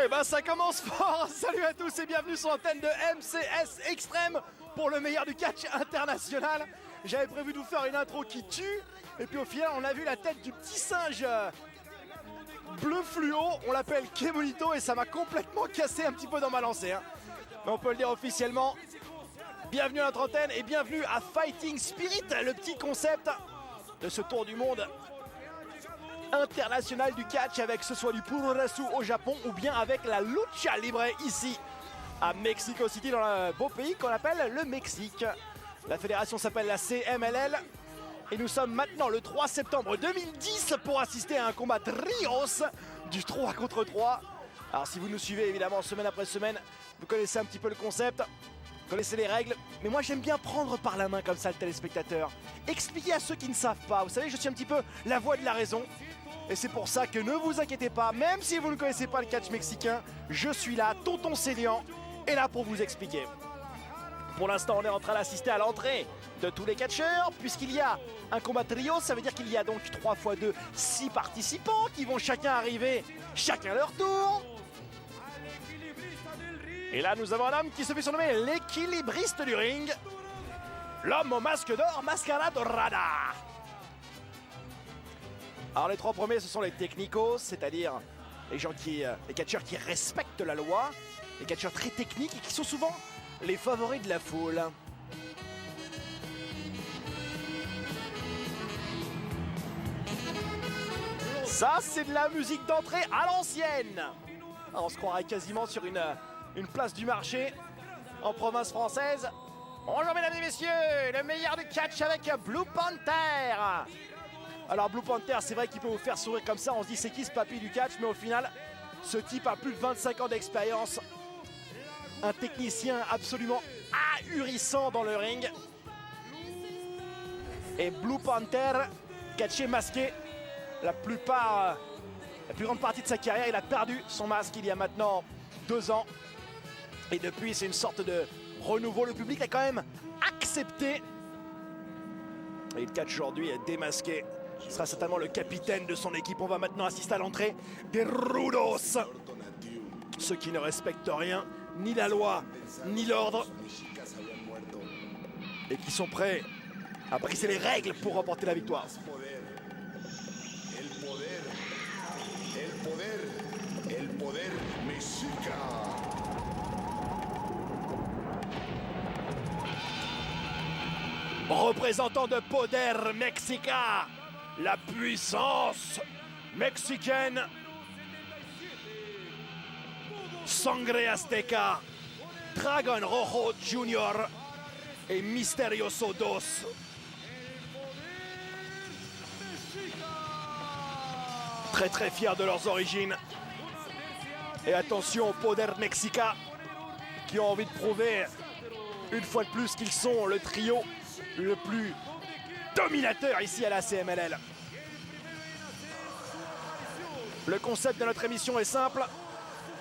Eh ben ça commence fort. Salut à tous et bienvenue sur l'antenne de MCS Extrême pour le meilleur du catch international. J'avais prévu de vous faire une intro qui tue et puis au final on a vu la tête du petit singe bleu fluo, on l'appelle Kemonito et ça m'a complètement cassé un petit peu dans ma lancée hein. Mais on peut le dire officiellement. Bienvenue à notre antenne et bienvenue à Fighting Spirit, le petit concept de ce tour du monde international du catch avec ce soit du Puroresu au Japon ou bien avec la Lucha Libre ici à Mexico City dans le beau pays qu'on appelle le Mexique. La fédération s'appelle la CMLL et nous sommes maintenant le 3 septembre 2010 pour assister à un combat trios du 3 contre 3. Alors si vous nous suivez évidemment semaine après semaine, vous connaissez un petit peu le concept, vous connaissez les règles, mais moi j'aime bien prendre par la main comme ça le téléspectateur, expliquer à ceux qui ne savent pas. Vous savez, je suis un petit peu la voix de la raison. Et c'est pour ça que ne vous inquiétez pas, même si vous ne connaissez pas le catch mexicain, je suis là, Tonton Célian, est là pour vous expliquer. Pour l'instant, on est en train d'assister à l'entrée de tous les catcheurs, puisqu'il y a un combat trio, ça veut dire qu'il y a donc 3 x 2, 6 participants qui vont chacun arriver, chacun leur tour. Et là, nous avons un homme qui se fait surnommer l'équilibriste du ring, l'homme au masque d'or, Mascara Dorada. Alors les 3 premiers, ce sont les technicos, c'est-à-dire les gens les catcheurs qui respectent la loi, les catcheurs très techniques et qui sont souvent les favoris de la foule. Ça, c'est de la musique d'entrée à l'ancienne. On se croirait quasiment sur une place du marché en province française. Bonjour mesdames et messieurs, le meilleur du catch avec Blue Panther. Alors Blue Panther, c'est vrai qu'il peut vous faire sourire comme ça, on se dit c'est qui ce papy du catch, mais au final, ce type a plus de 25 ans d'expérience. Un technicien absolument ahurissant dans le ring. Et Blue Panther, catché masqué, la plus grande partie de sa carrière, il a perdu son masque il y a maintenant 2 ans. Et depuis, c'est une sorte de renouveau, le public a quand même accepté. Et il catch aujourd'hui démasqué. Il sera certainement le capitaine de son équipe. On va maintenant assister à l'entrée des Rudos. Ceux qui ne respectent rien, ni la loi, ni l'ordre. Et qui sont prêts à briser les règles pour remporter la victoire. El poder mexica. Représentant de Poder Mexica, la puissance mexicaine, Sangre Azteca, Dragon Rojo Jr. et Misterioso Dos. Très très fiers de leurs origines. Et attention au Poder Mexica qui ont envie de prouver une fois de plus qu'ils sont le trio le plus dominateur ici à la CMLL. Le concept de notre émission est simple,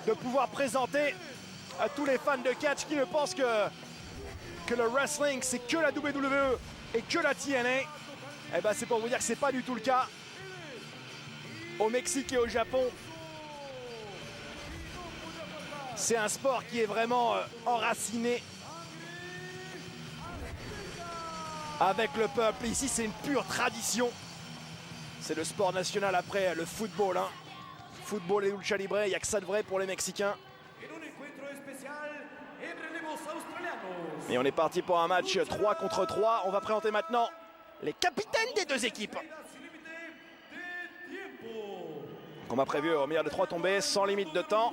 de pouvoir présenter à tous les fans de catch qui ne pensent que le wrestling c'est que la WWE et que la TNA. Eh ben c'est pour vous dire que c'est pas du tout le cas. Au Mexique et au Japon, c'est un sport qui est vraiment enraciné avec le peuple. Ici, c'est une pure tradition. C'est le sport national après le football. Hein. Football et lucha libre, il n'y a que ça de vrai pour les Mexicains. Et on est parti pour un match 3 contre 3. On va présenter maintenant les capitaines des 2 équipes. Combat prévu au meilleur de 3 tombées, sans limite de temps.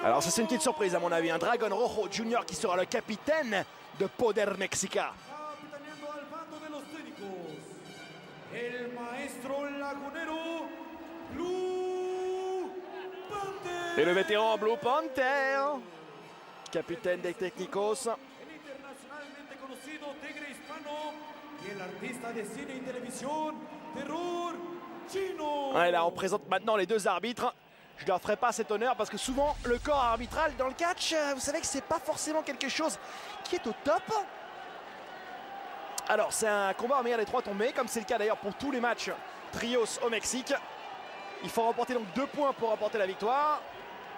Alors ça c'est une petite surprise à mon avis, un Dragon Rojo Jr. qui sera le capitaine de Poder Mexica. Et le vétéran Blue Panther, capitaine des Technicos. Et là on présente maintenant les 2 arbitres. Je leur ferai pas cet honneur parce que souvent le corps arbitral dans le catch, vous savez que c'est pas forcément quelque chose qui est au top. Alors c'est un combat au meilleur des 3 tombées, comme c'est le cas d'ailleurs pour tous les matchs trios au Mexique. Il faut remporter donc 2 points pour remporter la victoire.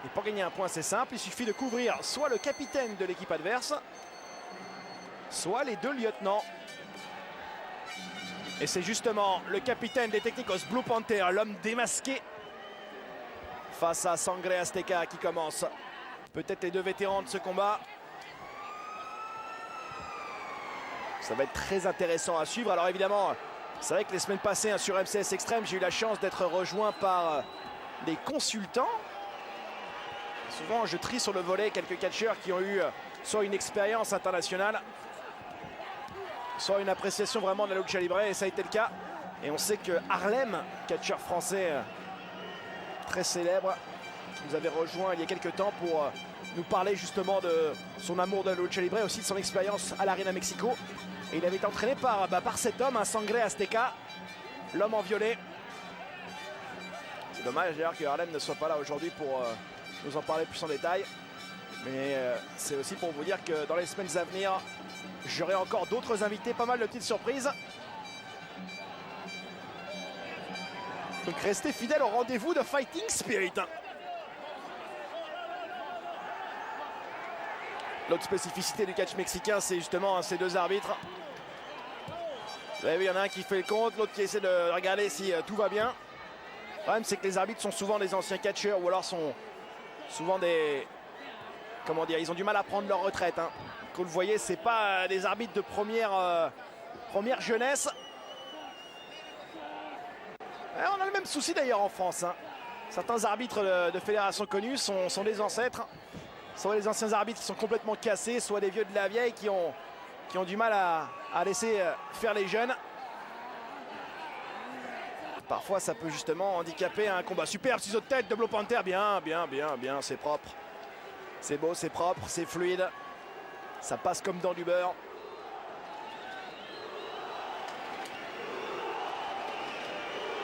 Et pour gagner un point, c'est simple, il suffit de couvrir soit le capitaine de l'équipe adverse, soit les 2 lieutenants. Et c'est justement le capitaine des Technicos Blue Panther, l'homme démasqué, face à Sangre Azteca qui commence. Peut-être les 2 vétérans de ce combat. Ça va être très intéressant à suivre. Alors évidemment, c'est vrai que les semaines passées sur MCS Extreme, j'ai eu la chance d'être rejoint par des consultants. Souvent, je trie sur le volet quelques catcheurs qui ont eu soit une expérience internationale, soit une appréciation vraiment de la lucha libre, et ça a été le cas. Et on sait que Harlem, catcheur français très célèbre, nous avait rejoint il y a quelques temps pour nous parler justement de son amour de la lucha libre et aussi de son expérience à l'Arena Mexico. Et il avait été entraîné par cet homme, un Sangre Azteca, l'homme en violet. C'est dommage d'ailleurs que Harlem ne soit pas là aujourd'hui pour nous en parler plus en détail. Mais c'est aussi pour vous dire que dans les semaines à venir, j'aurai encore d'autres invités, pas mal de petites surprises. Donc restez fidèles au rendez-vous de Fighting Spirit. L'autre spécificité du catch mexicain, c'est justement ces 2 arbitres. Vous avez vu, il y en a un qui fait le compte, l'autre qui essaie de regarder si tout va bien. Le problème, c'est que les arbitres sont souvent des anciens catcheurs ou alors sont souvent des... Comment dire, ils ont du mal à prendre leur retraite. Hein. Comme vous le voyez, c'est pas des arbitres de première jeunesse. Et on a le même souci d'ailleurs en France. Hein. Certains arbitres de fédérations connues sont des ancêtres. Soit les anciens arbitres qui sont complètement cassés, soit des vieux de la vieille qui ont du mal à laisser faire les jeunes. Parfois, ça peut justement handicaper un combat. Superbe ciseau de tête de Blue Panther. Bien, c'est propre. C'est beau, c'est propre, c'est fluide. Ça passe comme dans du beurre.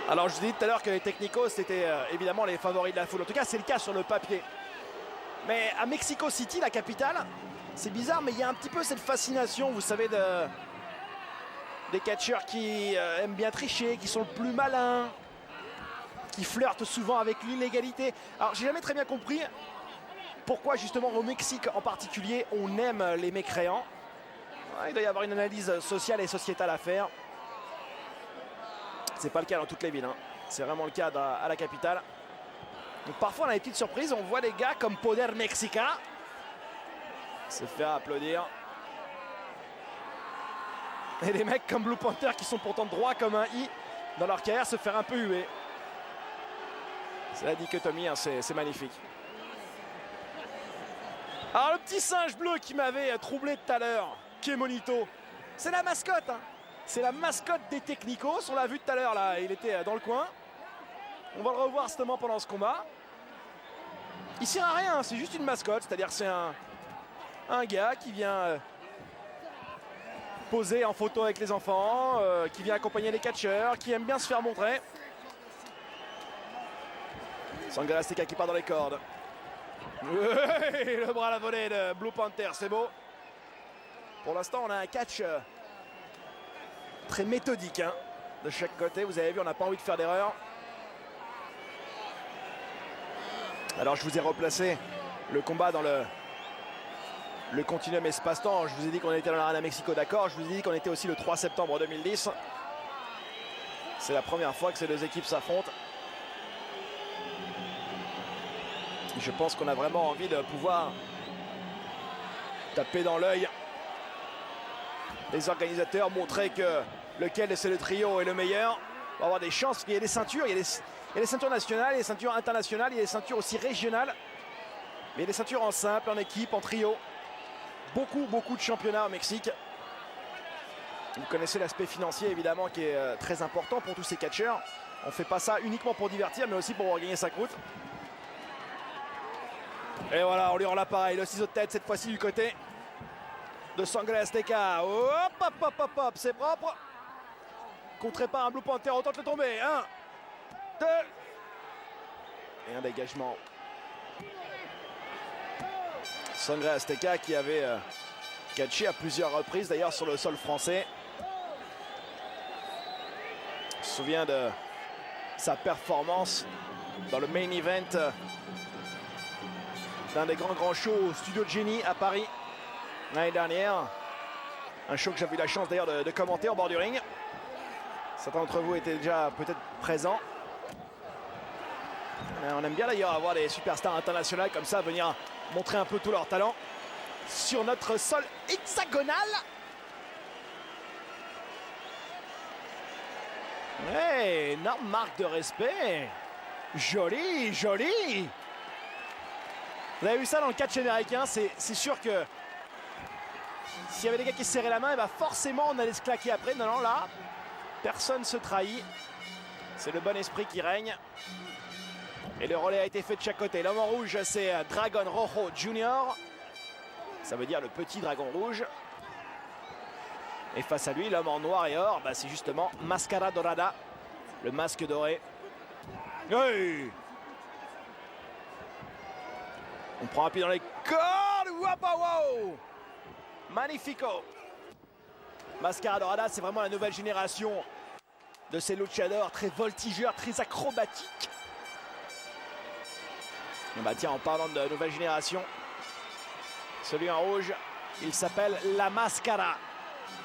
Alors, je vous dis tout à l'heure que les Technicos, c'était évidemment les favoris de la foule. En tout cas, c'est le cas sur le papier. Mais à Mexico City, la capitale, c'est bizarre, mais il y a un petit peu cette fascination, vous savez, des catcheurs qui aiment bien tricher, qui sont le plus malins, qui flirtent souvent avec l'illégalité. Alors, j'ai jamais très bien compris pourquoi, justement, au Mexique en particulier, on aime les mécréants. Ouais, il doit y avoir une analyse sociale et sociétale à faire. C'est pas le cas dans toutes les villes, hein. C'est vraiment le cas à la capitale. Donc parfois on a des petites surprises, on voit des gars comme Poder Mexica se faire applaudir. Et des mecs comme Blue Panther qui sont pourtant droits comme un i dans leur carrière se faire un peu huer. C'est la dichotomie, hein, c'est magnifique. Alors le petit singe bleu qui m'avait troublé tout à l'heure, Kemonito, c'est la mascotte. Hein. C'est la mascotte des Technicos, on l'a vu tout à l'heure là, il était dans le coin. On va le revoir justement pendant ce combat. Il sert à rien, c'est juste une mascotte, c'est-à-dire que c'est un gars qui vient poser en photo avec les enfants, qui vient accompagner les catcheurs, qui aime bien se faire montrer. Sangre Azteca qui part dans les cordes. Le bras à la volée de Blue Panther, c'est beau. Pour l'instant, on a un catch très méthodique hein, de chaque côté. Vous avez vu, on n'a pas envie de faire d'erreur. Alors je vous ai replacé le combat dans le continuum espace-temps. Je vous ai dit qu'on était dans l'Arena Mexico, d'accord. Je vous ai dit qu'on était aussi le 3 septembre 2010. C'est la première fois que ces 2 équipes s'affrontent. Je pense qu'on a vraiment envie de pouvoir taper dans l'œil les organisateurs, montrer que lequel c'est le trio est le meilleur. On va avoir des chances, il y a des ceintures, il y a des ceintures nationales, il y a des ceintures internationales, il y a des ceintures aussi régionales. Mais il y a des ceintures en simple, en équipe, en trio. Beaucoup de championnats au Mexique. Vous connaissez l'aspect financier évidemment qui est très important pour tous ces catcheurs. On ne fait pas ça uniquement pour divertir mais aussi pour gagner sa croûte. Et voilà, on lui rend l'appareil, le ciseau de tête cette fois-ci du côté de Sangre Azteca. Hop, c'est propre. Contré par un Blue Panther, on tente de le tomber. 1, 2. Et un dégagement. Sangre Azteca qui avait catché à plusieurs reprises d'ailleurs sur le sol français. souviens de sa performance dans le main event d'un des grands shows au Studio Jenny à Paris l'année dernière. Un show que j'avais eu la chance d'ailleurs de commenter en bord du ring. Certains d'entre vous étaient déjà peut-être présents. On aime bien d'ailleurs avoir des superstars internationales comme ça venir montrer un peu tout leur talent sur notre sol hexagonal. Ouais, énorme marque de respect. Joli, joli. Vous avez vu ça dans le catch américain, c'est sûr que s'il y avait des gars qui se serraient la main, et bah forcément on allait se claquer après. Non, non, là, personne ne se trahit. C'est le bon esprit qui règne. Et le relais a été fait de chaque côté. L'homme en rouge, c'est Dragon Rojo Jr. Ça veut dire le petit dragon rouge. Et face à lui, l'homme en noir et or, bah, c'est justement Mascara Dorada, le masque doré. Hey, on prend un pied dans les cordes. Wow. Magnifico. Mascara Dorada, c'est vraiment la nouvelle génération de ces luchadors très voltigeurs, très acrobatiques. Et bah tiens, en parlant de nouvelle génération, celui en rouge, il s'appelle La Mascara.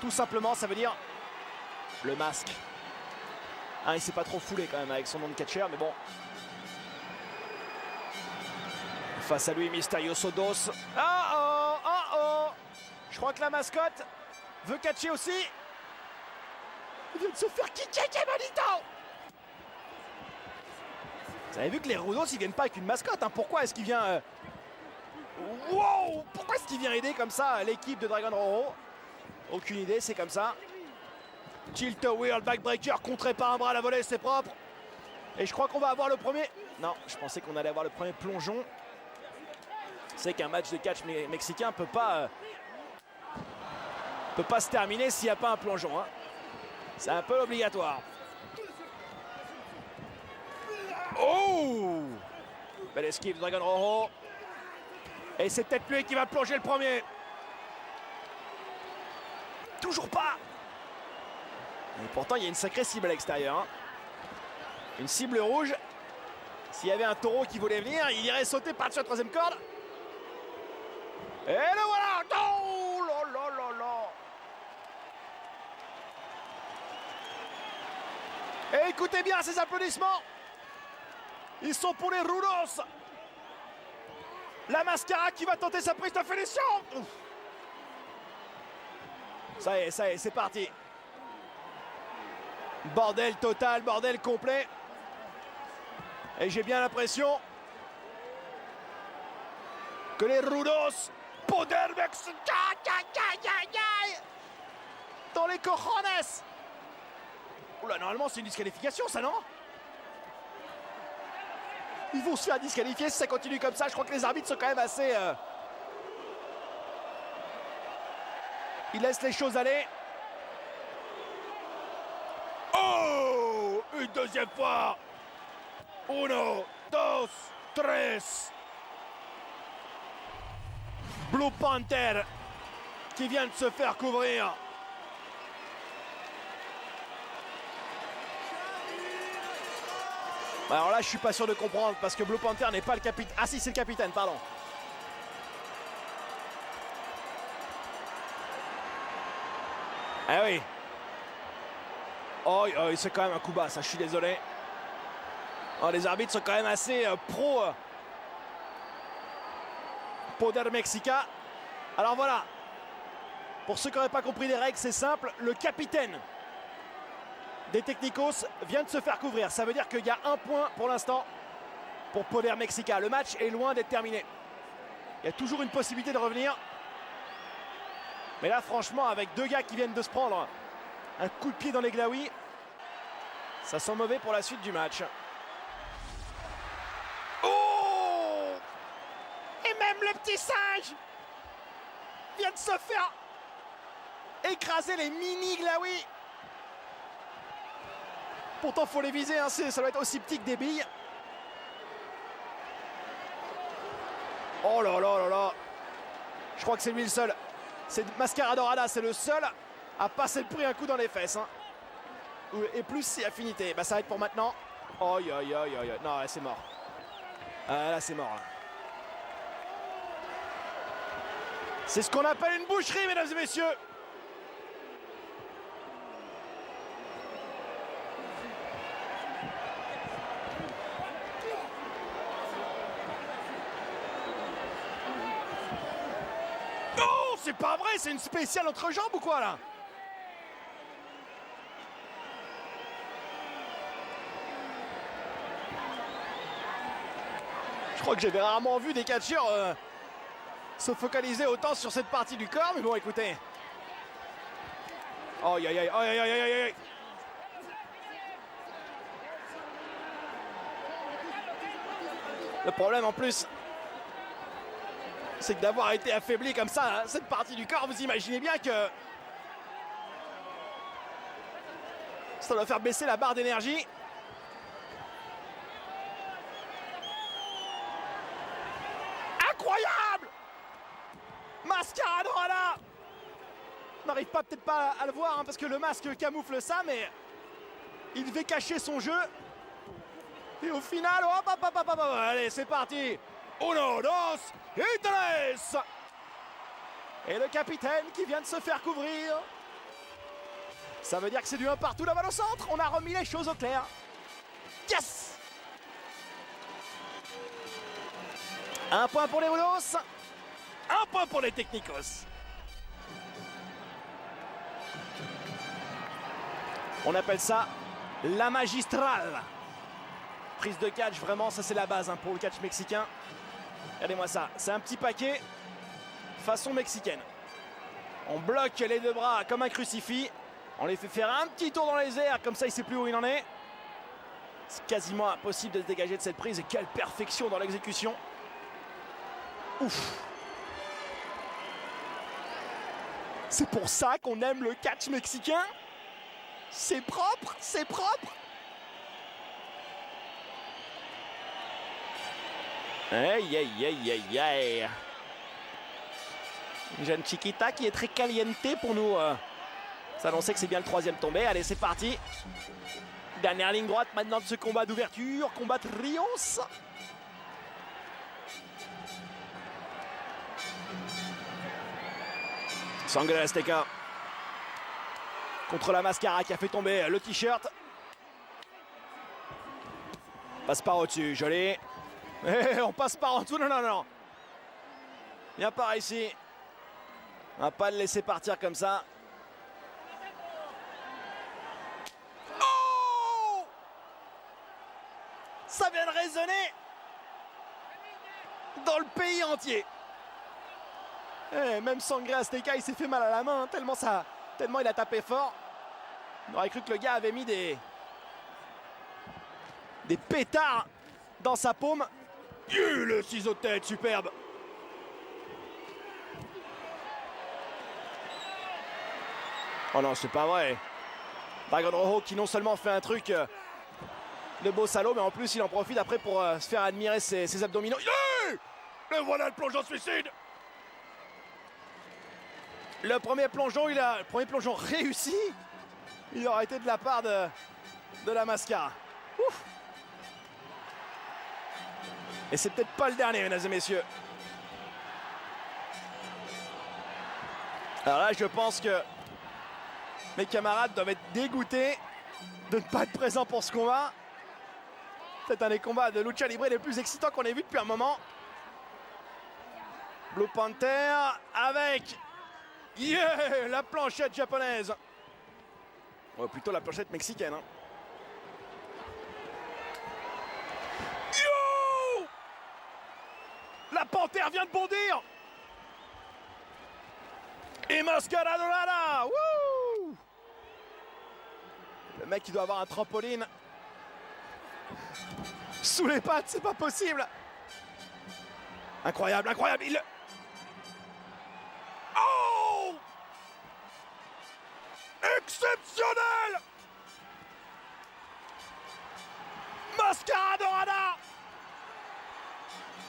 Tout simplement, ça veut dire le masque. Hein, il s'est pas trop foulé quand même avec son nom de catcheur, mais bon. Face à lui, Misterioso Dos. Oh. Je crois que la mascotte veut catcher aussi. Il vient de se faire kicker, Kemalito. Vous avez vu que les Rudos, ils viennent pas avec une mascotte. Hein. Pourquoi est-ce qu'il vient... Wow! Pourquoi est-ce qu'il vient aider comme ça l'équipe de Dragon Rojo? Aucune idée, c'est comme ça. Tilt Wheel, backbreaker, contré par un bras, la volée, c'est propre. Et je crois qu'on va avoir le premier... Non, je pensais qu'on allait avoir le premier plongeon. C'est qu'un match de catch mexicain peut pas se terminer s'il n'y a pas un plongeon. Hein. C'est un peu obligatoire. Oh! Belle esquive de Dragon Rojo. Et c'est peut-être lui qui va plonger le premier. Toujours pas. Et pourtant, il y a une sacrée cible à l'extérieur. Hein. Une cible rouge. S'il y avait un taureau qui voulait venir, il irait sauter par-dessus la troisième corde. Et le voilà. Oh là. Et écoutez bien ces applaudissements. Ils sont pour les Rudos. La Mascara qui va tenter sa prise de finition. Ça y est, c'est parti. Bordel total, bordel complet. Et j'ai bien l'impression que les Rudos, poder mexicain, dans les cojones. Oula, normalement c'est une disqualification ça, non? Ils vont se faire disqualifier si ça continue comme ça. Je crois que les arbitres sont quand même assez... Ils laissent les choses aller. Oh! Une deuxième fois. Uno, dos, tres. Blue Panther qui vient de se faire couvrir. Alors là, je suis pas sûr de comprendre parce que Blue Panther n'est pas le capitaine. Ah si, c'est le capitaine, pardon. Ah oui. Oh, c'est quand même un coup bas, ça, je suis désolé. Oh, les arbitres sont quand même assez pro. Poder Mexica. Alors voilà. Pour ceux qui n'auraient pas compris les règles, c'est simple. Le capitaine des Technicos vient de se faire couvrir. Ça veut dire qu'il y a un point pour l'instant pour Poder Mexica. Le match est loin d'être terminé. Il y a toujours une possibilité de revenir. Mais là, franchement, avec deux gars qui viennent de se prendre un coup de pied dans les glaouis, ça sent mauvais pour la suite du match. Oh! Et même le petit singe vient de se faire écraser les mini glaouis. Pourtant, faut les viser, hein, ça doit être aussi petit que des billes. Oh là là là là. Je crois que c'est lui le seul. C'est Mascara Dorada, c'est le seul à passer le prix un coup dans les fesses. Hein. et plus c'est affinité. Bah ça va être pour maintenant. Oh, non, là c'est mort. Là c'est mort. C'est ce qu'on appelle une boucherie, mesdames et messieurs. Oh, c'est pas vrai, c'est une spéciale entrejambe ou quoi là? Je crois que j'avais rarement vu des catcheurs se focaliser autant sur cette partie du corps, mais bon, écoutez. Oh, aïe, aïe, aïe, aïe, aïe, aïe, aïe. Le problème en plus, c'est que d'avoir été affaibli comme ça, hein, cette partie du corps, vous imaginez bien que ça doit faire baisser la barre d'énergie. Incroyable! Mascara Dorada! On n'arrive pas peut-être pas à le voir hein, parce que le masque camoufle ça, mais il devait cacher son jeu. Et au final, hop, hop, hop, hop, hop, allez, c'est parti. Uno, dos, y tres. Et le capitaine qui vient de se faire couvrir. Ça veut dire que c'est du 1 partout, la balle au centre. On a remis les choses au clair. Yes! Un point pour les Unos. Un point pour les Technicos. On appelle ça la magistrale. Prise de catch, vraiment, ça c'est la base hein, pour le catch mexicain. Regardez-moi ça, c'est un petit paquet façon mexicaine. On bloque les deux bras comme un crucifix. On les fait faire un petit tour dans les airs, comme ça il ne sait plus où il en est. C'est quasiment impossible de se dégager de cette prise. Et quelle perfection dans l'exécution. Ouf. C'est pour ça qu'on aime le catch mexicain. C'est propre, c'est propre. Aïe, aïe, aïe, aïe, aïe. Une jeune Chiquita qui est très caliente pour nous s'annoncer que c'est bien le troisième tombé. Allez, c'est parti. Dernière ligne droite maintenant de ce combat d'ouverture. Combat de Rios. Sangre Azteca contre la Mascara qui a fait tomber le t-shirt. Passe par au-dessus, joli. Et on passe par en dessous, non, non, non. Viens par ici. On va pas le laisser partir comme ça. Oh! Ça vient de résonner dans le pays entier. Et même Sangre Azteca, il s'est fait mal à la main, hein, tellement il a tapé fort. On aurait cru que le gars avait mis des pétards dans sa paume. Le ciseau de tête, superbe. Oh non, c'est pas vrai. Dragon Rojo qui non seulement fait un truc de beau salaud, mais en plus il en profite après pour se faire admirer ses abdominaux. Le voilà le plongeon suicide. Le premier plongeon réussi. Il aurait été de la part de la Mascara. Ouf. Et c'est peut-être pas le dernier, mesdames et messieurs. Alors là, je pense que mes camarades doivent être dégoûtés de ne pas être présents pour ce combat. C'est un des combats de lucha libre les plus excitants qu'on ait vu depuis un moment. Blue Panther avec la planchette japonaise. Ouais, plutôt la planchette mexicaine. Hein. La panthère vient de bondir. Et Mascara Dorada. Wouh! Le mec il doit avoir un trampoline sous les pattes, c'est pas possible. Incroyable, incroyable. Oh! Exceptionnel! Mascara Dorada!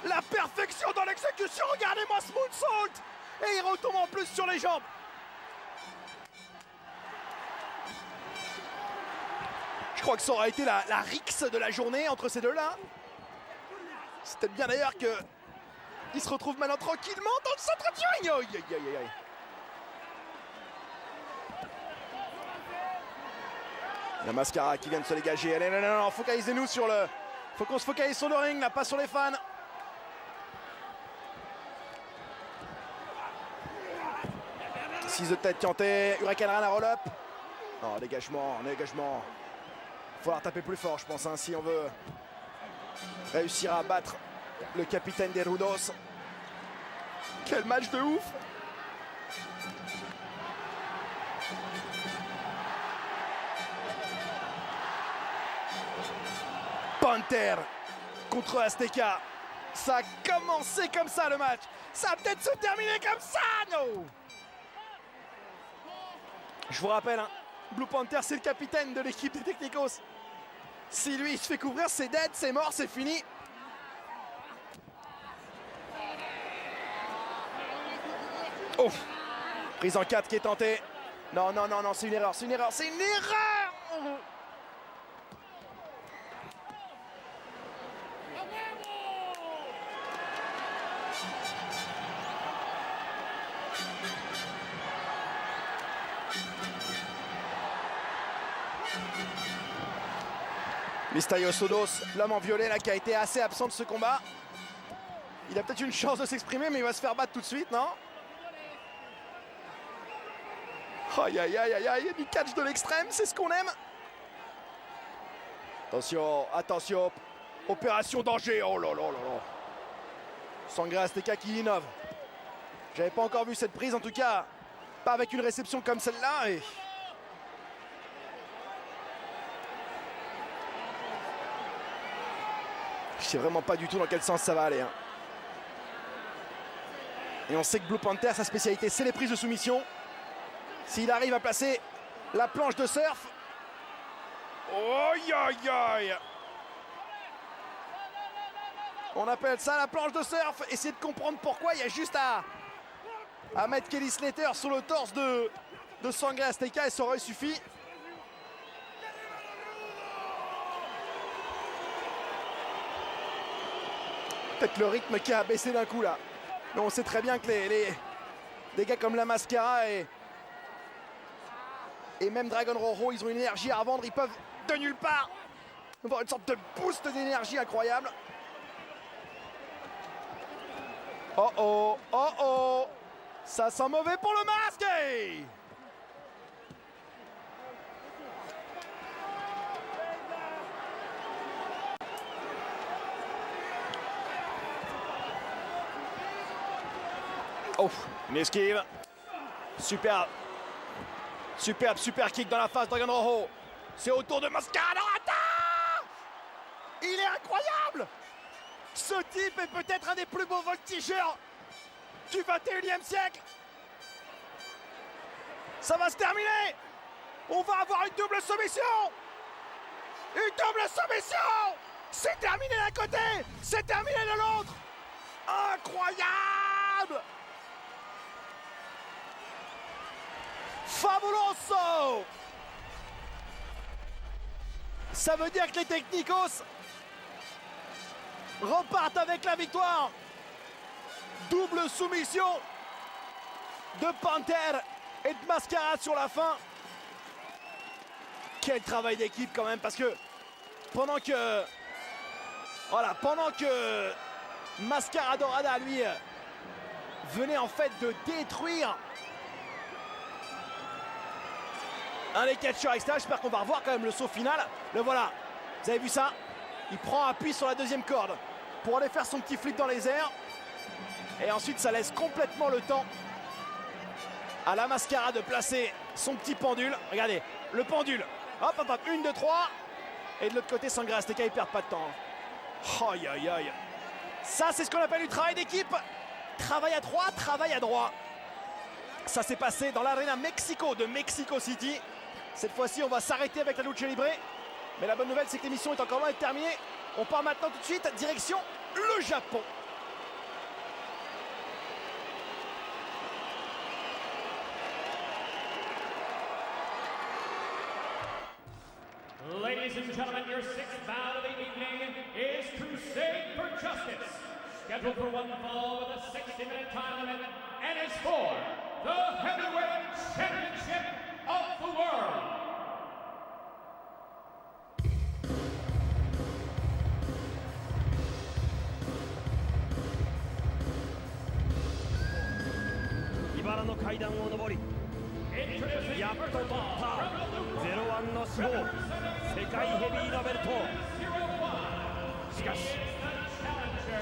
La perfection dans l'exécution, regardez-moi ce moonsault! Et il retombe en plus sur les jambes. crois que ça aura été la rixe de la journée entre ces deux-là. C'est peut-être bien d'ailleurs qu'ils se retrouvent maintenant tranquillement dans le centre du ring. Aïe, aïe, aïe, aïe. La Mascara qui vient de se dégager. Allez, non, non, non, focalisez-nous sur le... Faut qu'on se focalise sur le ring, là, pas sur les fans. Six de tête tenté, Hurricane Rana roll-up. Non, dégagement, dégagement. Il va falloir taper plus fort, je pense, hein, si on veut réussir à battre le capitaine des Rudos. Quel match de ouf! Panther contre Azteca. Ça a commencé comme ça le match. Ça va peut-être se terminer comme ça, non? Je vous rappelle, hein, Blue Panther, c'est le capitaine de l'équipe des Technicos. Si lui, il se fait couvrir, c'est dead, c'est mort, c'est fini. Oh, prise en 4 qui est tentée. Non, non, non, non, c'est une erreur, c'est une erreur, c'est une erreur. Mysterios Odos, l'homme en violet là qui a été assez absent de ce combat. Il a peut-être une chance de s'exprimer, mais il va se faire battre tout de suite, non? Aïe aïe aïe aïe aïe, du catch de l'extrême, c'est ce qu'on aime. Attention, attention, opération danger, oh là là là là. Sangre Azteca qui innove. J'avais pas encore vu cette prise, en tout cas, pas avec une réception comme celle-là. Et... je sais vraiment pas du tout dans quel sens ça va aller. Hein. Et on sait que Blue Panther, sa spécialité, c'est les prises de soumission. S'il arrive à placer la planche de surf. Aïe aïe aïe. On appelle ça la planche de surf. Essayez de comprendre pourquoi. Il y a juste à mettre Kelly Slater sur le torse de Sangre Azteca et ça aurait suffi. Peut-être le rythme qui a baissé d'un coup là. Mais on sait très bien que des gars comme la Mascara et même Dragon Rojo, ils ont une énergie à revendre, ils peuvent de nulle part avoir une sorte de boost d'énergie incroyable. Oh oh, oh oh, ça sent mauvais pour le masque. Oh, une esquive. Superbe. Superbe, super kick dans la face, Dragon Rojo. C'est au tour de Mascara. Attends! Il est incroyable! Ce type est peut-être un des plus beaux voltigeurs du 21e siècle. Ça va se terminer. On va avoir une double soumission. Une double soumission. C'est terminé d'un côté, c'est terminé de l'autre. Incroyable! Fabuloso! Ça veut dire que les Technicos repartent avec la victoire. Double soumission de Panther et de Mascara sur la fin. Quel travail d'équipe quand même, parce que pendant que Mascara Dorada lui venait en fait de détruire un des catcheurs extérieurs, j'espère qu'on va revoir quand même le saut final. Le voilà, vous avez vu ça? Il prend appui sur la deuxième corde pour aller faire son petit flip dans les airs. Et ensuite, ça laisse complètement le temps à la Mascara de placer son petit pendule. Regardez, le pendule. Hop, hop, hop, 1, 2, 3. Et de l'autre côté, Sangre Azteca, il perd pas de temps. Aïe, aïe, aïe. Ça, c'est ce qu'on appelle du travail d'équipe. Travail à 3, travail à droit. Ça s'est passé dans l'Arena Mexico de Mexico City. Cette fois-ci, on va s'arrêter avec la lucha libre. Mais la bonne nouvelle, c'est que l'émission est encore loin d'être terminée. On part maintenant tout de suite, direction le Japon. Ladies Ladies and gentlemen, your sixth bout of the evening is Crusade for Justice. Scheduled for one fall with a 60-minute time limit and is for the Heavyweight Championship of the World. Ibaraの階段を上りやっと取った01の死亡世界ヘビーのベルトしかし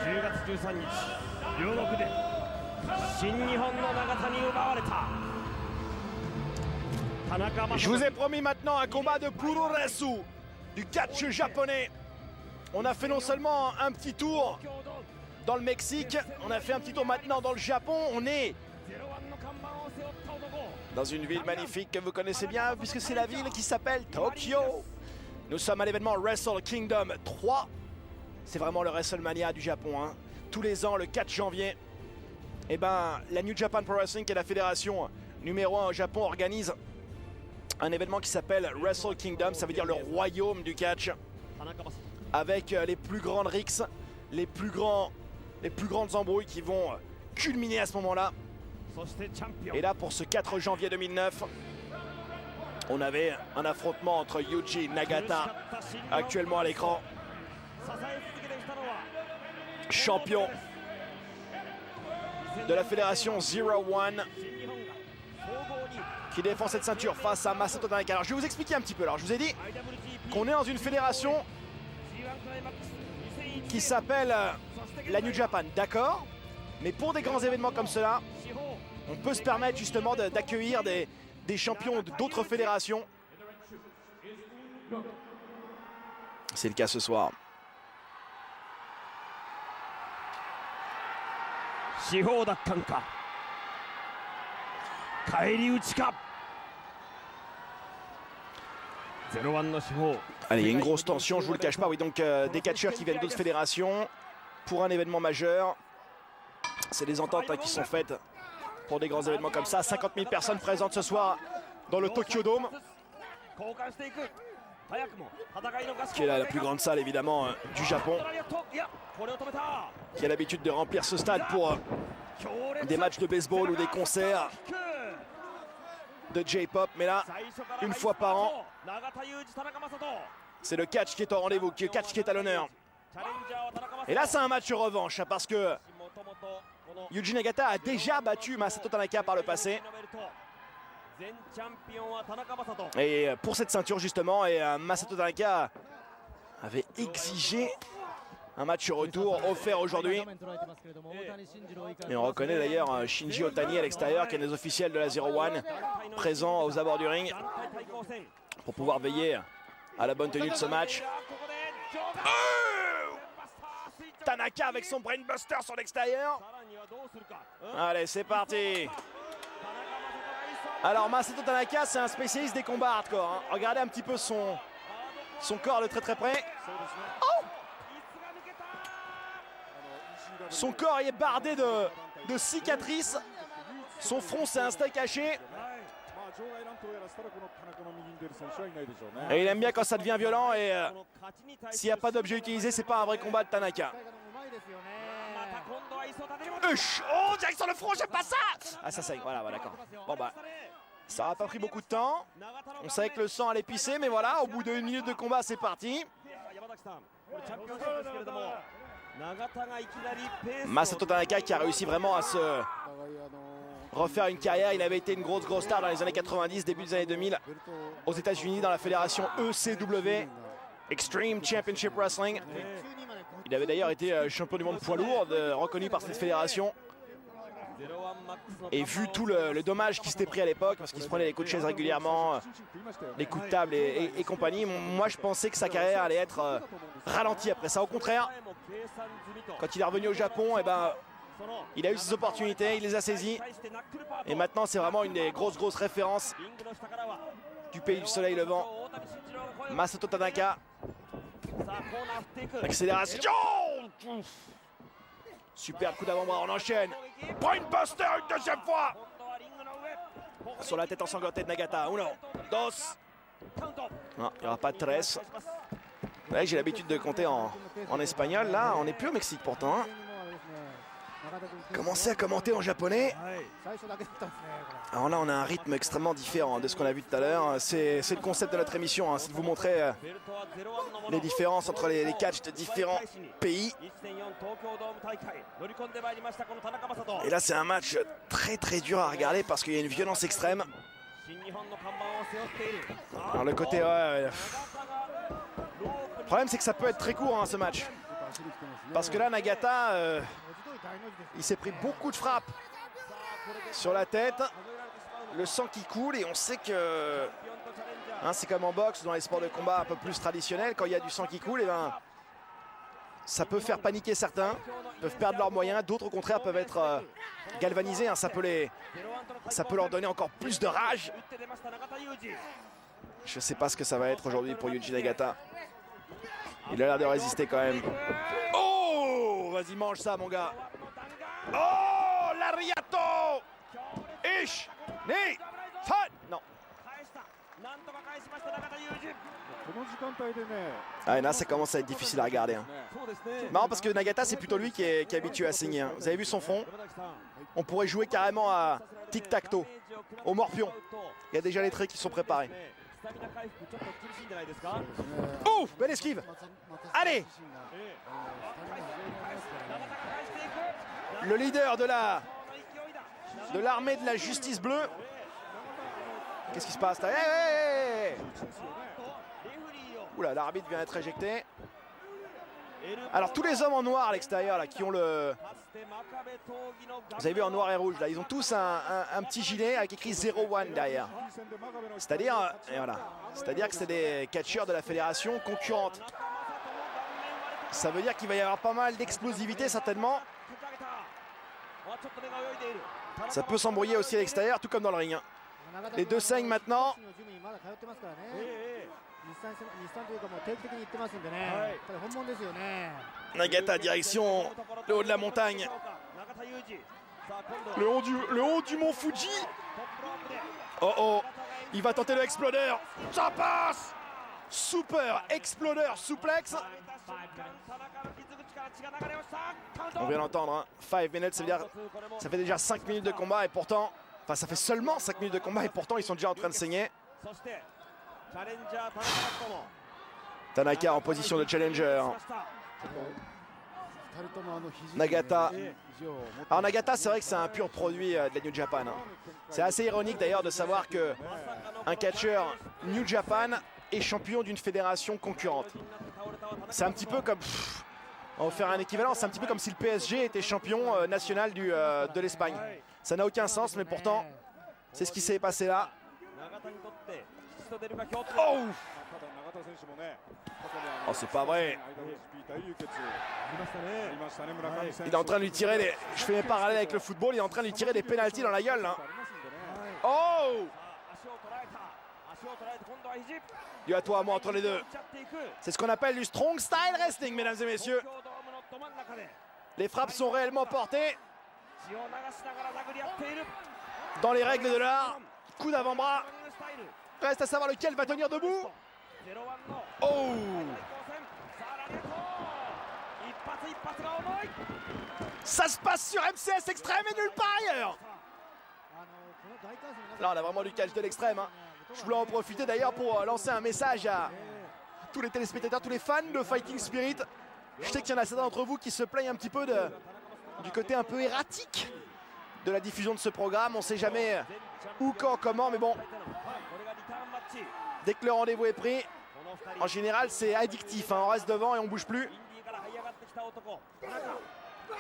10月13日両国で新日本の長田に奪われた Je vous ai promis maintenant un combat de Puroresu du catch japonais. On a fait non seulement un petit tour dans le Mexique, on a fait un petit tour maintenant dans le Japon. On est dans une ville magnifique que vous connaissez bien puisque c'est la ville qui s'appelle Tokyo. Nous sommes à l'événement Wrestle Kingdom 3. C'est vraiment le WrestleMania du Japon. Hein. Tous les ans, le 4 janvier, eh ben, la New Japan Pro Wrestling, qui est la fédération numéro 1 au Japon, organise un événement qui s'appelle Wrestle Kingdom. Ça veut dire le royaume du catch. Avec les plus grandes rixes, les plus grandes embrouilles qui vont culminer à ce moment-là. Et là, pour ce 4 janvier 2009, on avait un affrontement entre Yuji Nagata, actuellement à l'écran, champion de la fédération 01, qui défend cette ceinture face à Masato Tanaka. Alors je vais vous expliquer un petit peu. Alors je vous ai dit qu'on est dans une fédération qui s'appelle la New Japan, d'accord, mais pour des grands événements comme cela, on peut se permettre justement d'accueillir des champions d'autres fédérations. C'est le cas ce soir. Allez, il y a une grosse tension, je vous le cache pas. Oui, donc des catcheurs qui viennent d'autres fédérations pour un événement majeur. C'est des ententes qui sont faites pour des grands événements comme ça. 50 000 personnes présentes ce soir dans le Tokyo Dome, qui est la plus grande salle évidemment du Japon, qui a l'habitude de remplir ce stade pour des matchs de baseball ou des concerts de J-pop. Mais là, une fois par an, c'est le catch qui est au rendez-vous, le catch qui est à l'honneur. Et là, c'est un match revanche parce que Yuji Nagata a déjà battu Masato Tanaka par le passé. Et pour cette ceinture justement, et Masato Tanaka avait exigé un match retour offert aujourd'hui. Et on reconnaît d'ailleurs Shinji Otani à l'extérieur, qui est un des officiels de la 01, présent aux abords du ring pour pouvoir veiller à la bonne tenue de ce match. Tanaka avec son brainbuster sur l'extérieur. Allez, c'est parti. Alors Masato Tanaka, c'est un spécialiste des combats hardcore. Hein. Regardez un petit peu son corps de très très près. Oh, son corps est bardé de cicatrices. Son front, c'est un steak haché. Et il aime bien quand ça devient violent. Et s'il n'y a pas d'objet utilisé, c'est pas un vrai combat de Tanaka. Oh, direction le front, j'aime pas ça. Ah, ça saigne, voilà, d'accord. Bon bah, ça n'a pas pris beaucoup de temps. On savait que le sang allait pisser, mais voilà, au bout d'1 minute de combat, c'est parti. Masato Tanaka qui a réussi vraiment à se refaire une carrière. Il avait été une grosse star dans les années 90, début des années 2000 aux États-Unis dans la fédération ECW, Extreme Championship Wrestling. Il avait d'ailleurs été champion du monde poids lourd, reconnu par cette fédération. Et vu tout le dommage qu'il s'était pris à l'époque, parce qu'il se prenait les coups de chaise régulièrement, les coups de table et compagnie, moi je pensais que sa carrière allait être ralentie après ça. Au contraire, quand il est revenu au Japon, eh ben, il a eu ses opportunités, il les a saisies. Et maintenant c'est vraiment une des grosses références du pays du soleil levant. Masato Tanaka. Accélération. Super coup d'avant-bras, on enchaîne. Brainbuster une deuxième fois. Sur la tête ensanglantée de Nagata. 1, 2, Non, il n'y aura pas de tresse. Ouais, j'ai l'habitude de compter en espagnol. Là, on n'est plus au Mexique pourtant. Hein. Commencez à commenter en japonais. Alors là, on a un rythme extrêmement différent de ce qu'on a vu tout à l'heure. C'est le concept de notre émission, hein, c'est de vous montrer les différences entre les catchs de différents pays. Et là, c'est un match très très dur à regarder parce qu'il y a une violence extrême. Alors le côté... Le problème, c'est que ça peut être très court, hein, ce match. Parce que là, Nagata, il s'est pris beaucoup de frappes sur la tête. Le sang qui coule et on sait que... Hein, c'est comme en boxe, dans les sports de combat un peu plus traditionnels. Quand il y a du sang qui coule, et ben, ça peut faire paniquer certains, peuvent perdre leurs moyens. D'autres, au contraire, peuvent être galvanisés. Hein, ça peut leur donner encore plus de rage. Je ne sais pas ce que ça va être aujourd'hui pour Yuji Nagata. Il a l'air de résister quand même. Oh! Vas-y, mange ça, mon gars. Oh! Lariato! Ish! Ni! Fan! Non. Ah, et là, ça commence à être difficile à regarder. Hein. Marrant parce que Nagata, c'est plutôt lui qui est habitué à saigner. Hein. Vous avez vu son front? On pourrait jouer carrément à tic-tac-toe, au morpion. Il y a déjà les traits qui sont préparés. Ouf, belle esquive. Allez. Le leader de l'armée de la justice bleue. Qu'est-ce qui se passe là? Hey, hey, hey. Oula, l'arbitre vient d'être éjecté. Alors tous les hommes en noir à l'extérieur là qui ont le... Vous avez vu en noir et rouge là, ils ont tous un petit gilet avec écrit 01 derrière. C'est-à-dire voilà. C'est-à-dire que c'est des catcheurs de la fédération concurrente. Ça veut dire qu'il va y avoir pas mal d'explosivité certainement. Ça peut s'embrouiller aussi à l'extérieur, tout comme dans le ring. Les deux saignent maintenant. Nagata direction le haut de la montagne. Le haut du mont Fuji. Oh oh, il va tenter le explodeur. Ça passe. Super explodeur souplex. On vient d'entendre, hein. 5 minutes, ça veut dire ça fait déjà 5 minutes de combat et pourtant, enfin ça fait seulement 5 minutes de combat et pourtant ils sont déjà en train de saigner. Tanaka en position de challenger. Nagata. Alors Nagata, c'est vrai que c'est un pur produit de la New Japan. Hein. C'est assez ironique d'ailleurs de savoir que un catcheur New Japan est champion d'une fédération concurrente. C'est un petit peu comme... on va faire un équivalent, c'est un petit peu comme si le PSG était champion national de l'Espagne. Ça n'a aucun sens, mais pourtant, c'est ce qui s'est passé là. Oh! Oh, c'est pas vrai. Il est en train de lui tirer des... Je fais mes parallèles avec le football, il est en train de lui tirer des pénaltys dans la gueule. Là. Oh! Du à toi à moi entre les deux. C'est ce qu'on appelle du strong style wrestling, mesdames et messieurs. Les frappes sont réellement portées. Dans les règles de l'art, coup d'avant-bras. Reste à savoir lequel va tenir debout. Oh! Ça se passe sur MCS Extrême et nulle part ailleurs. Là, on a vraiment du catch de l'extrême. Hein. Je voulais en profiter d'ailleurs pour lancer un message à tous les téléspectateurs, tous les fans de Fighting Spirit. Je sais qu'il y en a certains d'entre vous qui se plaignent un petit peu du côté un peu erratique de la diffusion de ce programme. On ne sait jamais où, quand, comment, mais bon. Dès que le rendez-vous est pris, en général, c'est addictif. Hein. On reste devant et on ne bouge plus.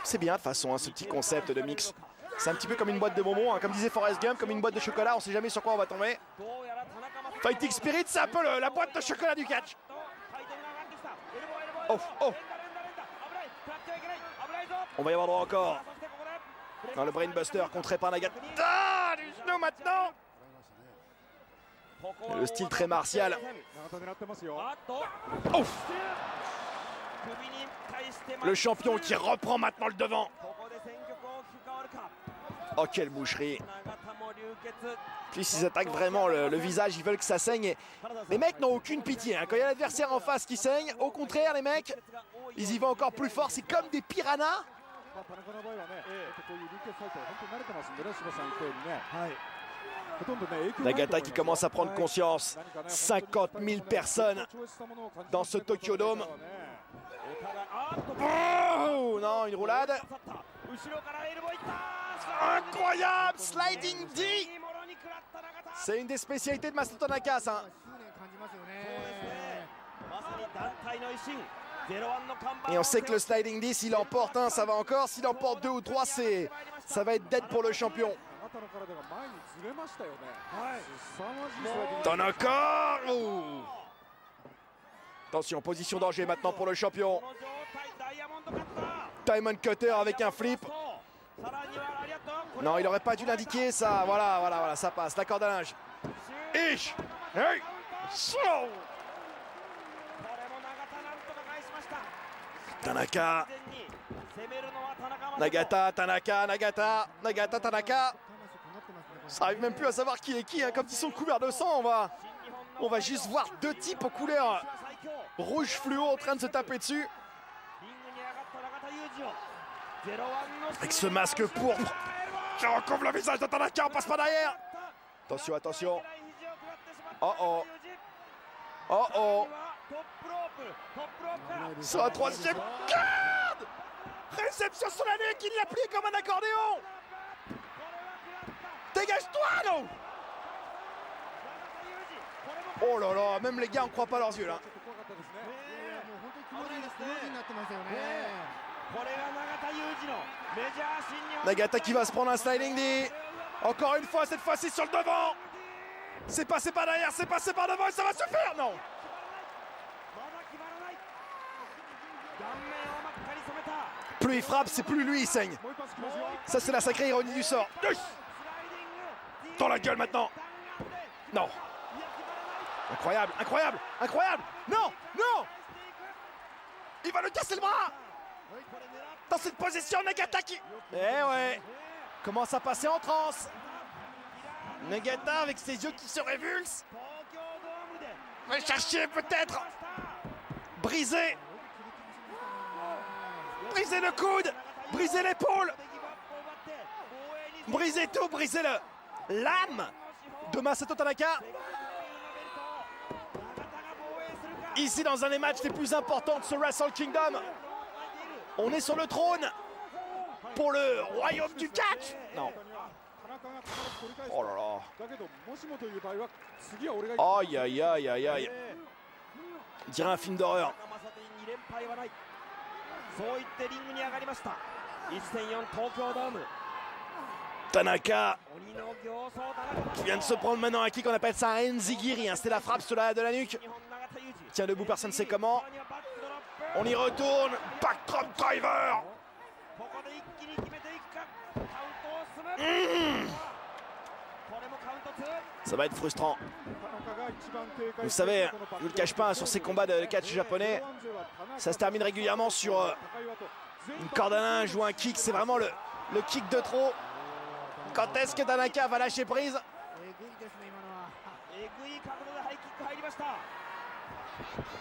C'est bien de toute façon, hein, ce petit concept de mix. C'est un petit peu comme une boîte de bonbons, hein. Comme disait Forrest Gump, comme une boîte de chocolat. On ne sait jamais sur quoi on va tomber. Fighting Spirit, c'est un peu la boîte de chocolat du catch. Oh, oh. On va y avoir droit encore. Dans le Brainbuster contré par Nagata. Ah, du snow maintenant. Le style très martial. Oh. Le champion qui reprend maintenant le devant. Oh, quelle boucherie. Puis ils attaquent vraiment le visage, ils veulent que ça saigne. Et les mecs n'ont aucune pitié. Hein. Quand il y a l'adversaire en face qui saigne, au contraire, les mecs, ils y vont encore plus fort. C'est comme des piranhas. Nagata qui commence à prendre conscience. 50 000 personnes dans ce Tokyo Dome. Oh non, une roulade. Incroyable, sliding D. C'est une des spécialités de Masato Tanaka, ça. Et on sait que le sliding D, s'il emporte un, ça va encore. S'il emporte 2 ou 3, ça va être dead pour le champion. Tanaka. Attention, position danger maintenant pour le champion. Diamond Cutter avec un flip. Non, il n'aurait pas dû l'indiquer, ça. Voilà, ça passe. La corde à linge. Ish. Hey. Tanaka. Nagata, Tanaka, Nagata, Tanaka. Ça arrive même plus à savoir qui est qui, hein. Comme ils sont couverts de sang, on va juste voir deux types aux couleurs rouge fluo en train de se taper dessus. Avec ce masque pourpre qui recouvre le visage de Tanaka, on passe pas derrière. Attention, attention. Oh oh. Oh oh. Sur la troisième garde. Réception sur la nuque, il l'a plié comme un accordéon. Dégage-toi, non. Oh là là, même les gars, on croit pas leurs yeux là. Nagata qui va se prendre un sliding D. Encore une fois, cette fois-ci sur le devant. C'est passé par derrière, c'est passé par devant et ça va suffire, non. Plus il frappe, c'est plus lui il saigne. Ça c'est la sacrée ironie du sort. Dans la gueule maintenant. Non. Incroyable, incroyable, incroyable. Non, non. Il va le casser le bras. Dans cette position, Nagata qui... Eh ouais. Commence à passer en transe. Nagata avec ses yeux qui se révulsent. Va chercher peut-être. Briser. Briser le coude. Briser l'épaule. Briser tout, briser l'âme de Masato Tanaka. Ici dans un des matchs les plus importants de ce Wrestle Kingdom. On est sur le trône pour le royaume du catch. Non. Oh là là. Aïe aïe aïe aïe aïe. On dirait un film d'horreur. Tanaka qui vient de se prendre maintenant un kick, on appelle ça un enzigiri, hein. C'était la frappe sur la de la nuque. Tiens debout, personne ne sait comment. On y retourne, backdrop driver. Ça va être frustrant. Vous savez, je ne vous le cache pas, sur ces combats de catch japonais, ça se termine régulièrement sur une corde à linge ou un kick. C'est vraiment le kick de trop. Quand est-ce que Tanaka va lâcher prise?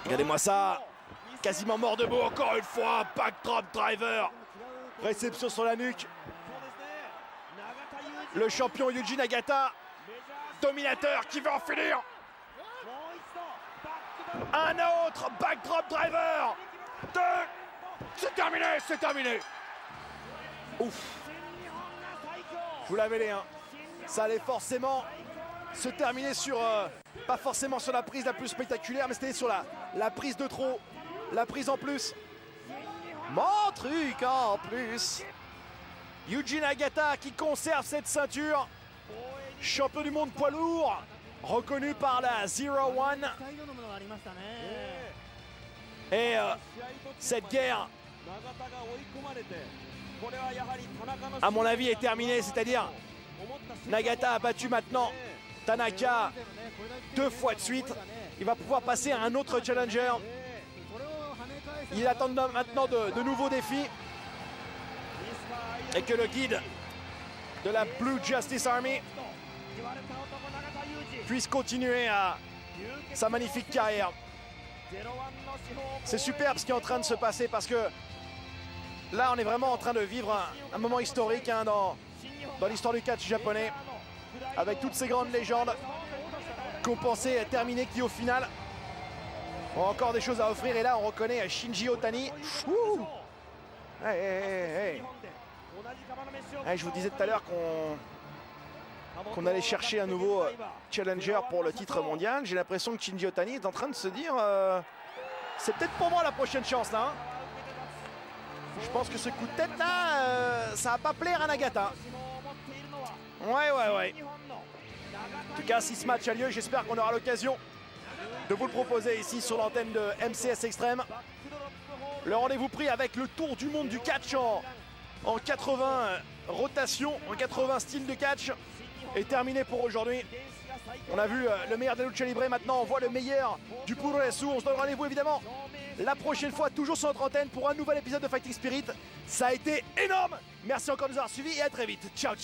Regardez-moi ça. Quasiment mort debout encore une fois. Backdrop driver. Réception sur la nuque. Le champion Yuji Nagata. Dominateur qui veut en finir. Un autre backdrop driver. C'est terminé, c'est terminé. Ouf. Je vous l'avais dit, hein. Ça allait forcément se terminer sur... pas forcément sur la prise la plus spectaculaire, mais c'était sur la prise de trop. La prise en plus. Mon truc en plus. Yuji Nagata qui conserve cette ceinture. Champion du monde poids lourd. Reconnu par la 0-1. Et cette guerre, à mon avis, est terminée. C'est-à-dire, Nagata a battu maintenant Tanaka 2 fois de suite. Il va pouvoir passer à un autre challenger. Il attend maintenant de nouveaux défis. Et que le guide de la Blue Justice Army puisse continuer à sa magnifique carrière. C'est superbe ce qui est en train de se passer parce que là on est vraiment en train de vivre un moment historique hein, dans l'histoire du catch japonais, avec toutes ces grandes légendes qu'on pensait terminer, qui au final ont encore des choses à offrir. Et là on reconnaît Shinji Otani. Hey. Je vous disais tout à l'heure qu'on allait chercher un nouveau challenger pour le titre mondial. J'ai l'impression que Shinji Otani est en train de se dire c'est peut-être pour moi la prochaine chance là hein. Je pense que ce coup de tête là ça va pas plaire à Nagata. Ouais. En tout cas si ce match a lieu, j'espère qu'on aura l'occasion de vous le proposer ici sur l'antenne de MCS Extreme. Le rendez-vous pris avec le tour du monde du catch en 80 rotations, en 80 styles de catch est terminé pour aujourd'hui. On a vu le meilleur de la lucha libre, maintenant on voit le meilleur du puroresu. On se donne rendez-vous évidemment la prochaine fois, toujours sur notre antenne pour un nouvel épisode de Fighting Spirit. Ça a été énorme. Merci encore de nous avoir suivis et à très vite. Ciao.